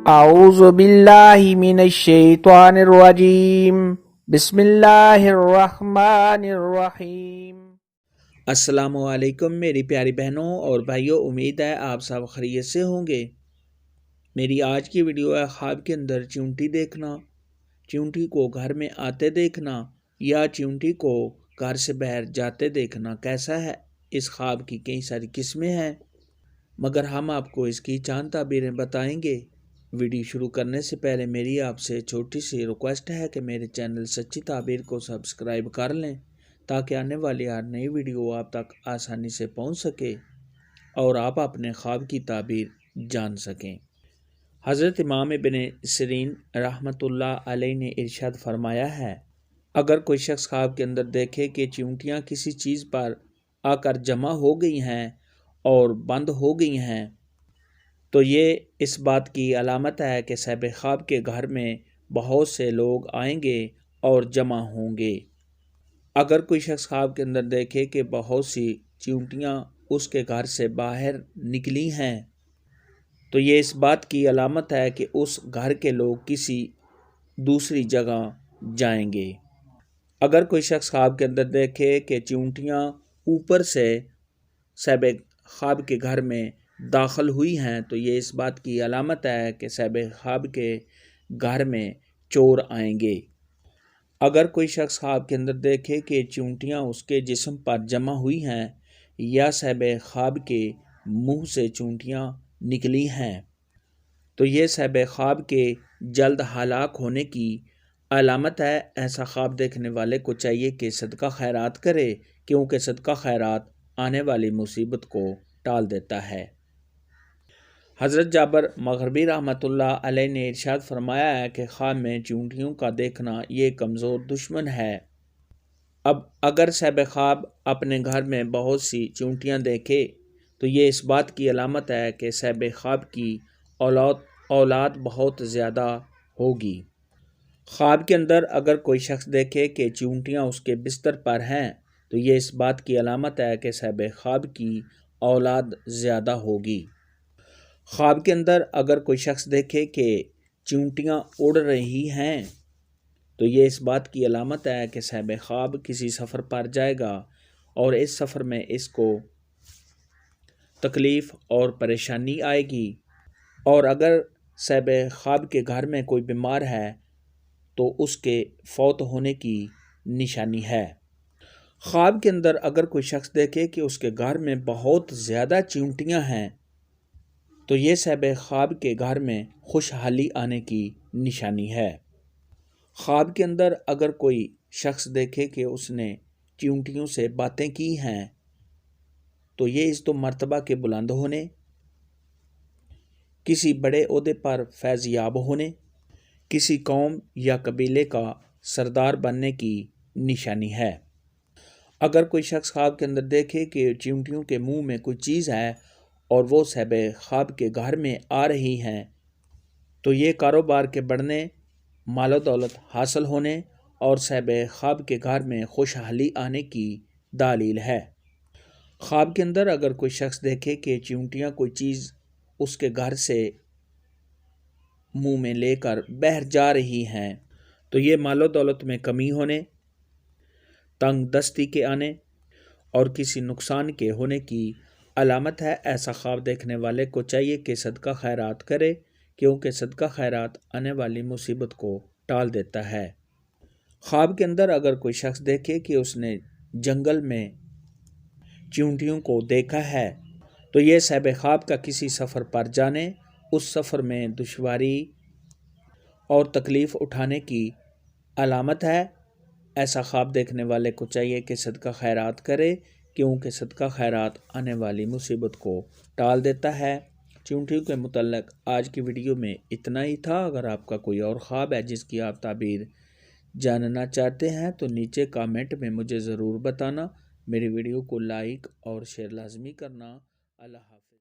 اعوذ باللہ من الشیطان الرجیم بسم اللہ الرحمن الرحیم۔ السلام علیکم میری پیاری بہنوں اور بھائیوں، امید ہے آپ سب خیریت سے ہوں گے۔ میری آج کی ویڈیو ہے خواب کے اندر چیونٹی دیکھنا، چیونٹی کو گھر میں آتے دیکھنا یا چیونٹی کو گھر سے باہر جاتے دیکھنا کیسا ہے۔ اس خواب کی کئی ساری قسمیں ہیں، مگر ہم آپ کو اس کی چند تعبیریں بتائیں گے۔ ویڈیو شروع کرنے سے پہلے میری آپ سے چھوٹی سی ریکویسٹ ہے کہ میرے چینل سچی تعبیر کو سبسکرائب کر لیں تاکہ آنے والی ہر نئی ویڈیو آپ تک آسانی سے پہنچ سکے اور آپ اپنے خواب کی تعبیر جان سکیں۔ حضرت امام ابن سیرین رحمۃ اللہ علیہ نے ارشاد فرمایا ہے، اگر کوئی شخص خواب کے اندر دیکھے کہ چیونٹیاں کسی چیز پر آ کر جمع ہو گئی ہیں اور بند ہو گئی ہیں تو یہ اس بات کی علامت ہے کہ صاحب خواب کے گھر میں بہت سے لوگ آئیں گے اور جمع ہوں گے۔ اگر کوئی شخص خواب کے اندر دیکھے کہ بہت سی چیونٹیاں اس کے گھر سے باہر نکلی ہیں تو یہ اس بات کی علامت ہے کہ اس گھر کے لوگ کسی دوسری جگہ جائیں گے۔ اگر کوئی شخص خواب کے اندر دیکھے کہ چیونٹیاں اوپر سے صاحب خواب کے گھر میں داخل ہوئی ہیں تو یہ اس بات کی علامت ہے کہ صاحب خواب کے گھر میں چور آئیں گے۔ اگر کوئی شخص خواب کے اندر دیکھے کہ چیونٹیاں اس کے جسم پر جمع ہوئی ہیں یا صاحب خواب کے منہ سے چیونٹیاں نکلی ہیں تو یہ صاحب خواب کے جلد ہلاک ہونے کی علامت ہے۔ ایسا خواب دیکھنے والے کو چاہیے کہ صدقہ خیرات کرے، کیونکہ صدقہ خیرات آنے والی مصیبت کو ٹال دیتا ہے۔ حضرت جابر مغربی رحمۃ اللہ علیہ نے ارشاد فرمایا ہے کہ خواب میں چیونٹیوں کا دیکھنا یہ کمزور دشمن ہے۔ اب اگر صاحب خواب اپنے گھر میں بہت سی چیونٹیاں دیکھے تو یہ اس بات کی علامت ہے کہ صاحب خواب کی اولاد بہت زیادہ ہوگی۔ خواب کے اندر اگر کوئی شخص دیکھے کہ چیونٹیاں اس کے بستر پر ہیں تو یہ اس بات کی علامت ہے کہ صاحب خواب کی اولاد زیادہ ہوگی۔ خواب کے اندر اگر کوئی شخص دیکھے کہ چیونٹیاں اڑ رہی ہیں تو یہ اس بات کی علامت ہے کہ صاحب خواب کسی سفر پر جائے گا اور اس سفر میں اس کو تکلیف اور پریشانی آئے گی۔ اور اگر صاحب خواب کے گھر میں کوئی بیمار ہے تو اس کے فوت ہونے کی نشانی ہے۔ خواب کے اندر اگر کوئی شخص دیکھے کہ اس کے گھر میں بہت زیادہ چیونٹیاں ہیں تو یہ صاحب خواب کے گھر میں خوشحالی آنے کی نشانی ہے۔ خواب کے اندر اگر کوئی شخص دیکھے کہ اس نے چیونٹیوں سے باتیں کی ہیں تو یہ اس مرتبہ کے بلند ہونے، کسی بڑے عہدے پر فیض یاب ہونے، کسی قوم یا قبیلے کا سردار بننے کی نشانی ہے۔ اگر کوئی شخص خواب کے اندر دیکھے کہ چیونٹیوں کے منہ میں کوئی چیز ہے اور وہ صاحب خواب کے گھر میں آ رہی ہیں تو یہ کاروبار کے بڑھنے، مال و دولت حاصل ہونے اور صاحب خواب کے گھر میں خوشحالی آنے کی دلیل ہے۔ خواب کے اندر اگر کوئی شخص دیکھے کہ چیونٹیاں کوئی چیز اس کے گھر سے منہ میں لے کر باہر جا رہی ہیں تو یہ مال و دولت میں کمی ہونے، تنگ دستی کے آنے اور کسی نقصان کے ہونے کی علامت ہے۔ ایسا خواب دیکھنے والے کو چاہیے کہ صدقہ خیرات کرے، کیونکہ صدقہ خیرات آنے والی مصیبت کو ٹال دیتا ہے۔ خواب کے اندر اگر کوئی شخص دیکھے کہ اس نے جنگل میں چیونٹیوں کو دیکھا ہے تو یہ صاحب خواب کا کسی سفر پر جانے، اس سفر میں دشواری اور تکلیف اٹھانے کی علامت ہے۔ ایسا خواب دیکھنے والے کو چاہیے کہ صدقہ خیرات کرے، کیونکہ صدقہ خیرات آنے والی مصیبت کو ٹال دیتا ہے۔ چیونٹیوں کے متعلق آج کی ویڈیو میں اتنا ہی تھا۔ اگر آپ کا کوئی اور خواب ہے جس کی آپ تعبیر جاننا چاہتے ہیں تو نیچے کامنٹ میں مجھے ضرور بتانا۔ میری ویڈیو کو لائک اور شیئر لازمی کرنا۔ اللہ حافظ۔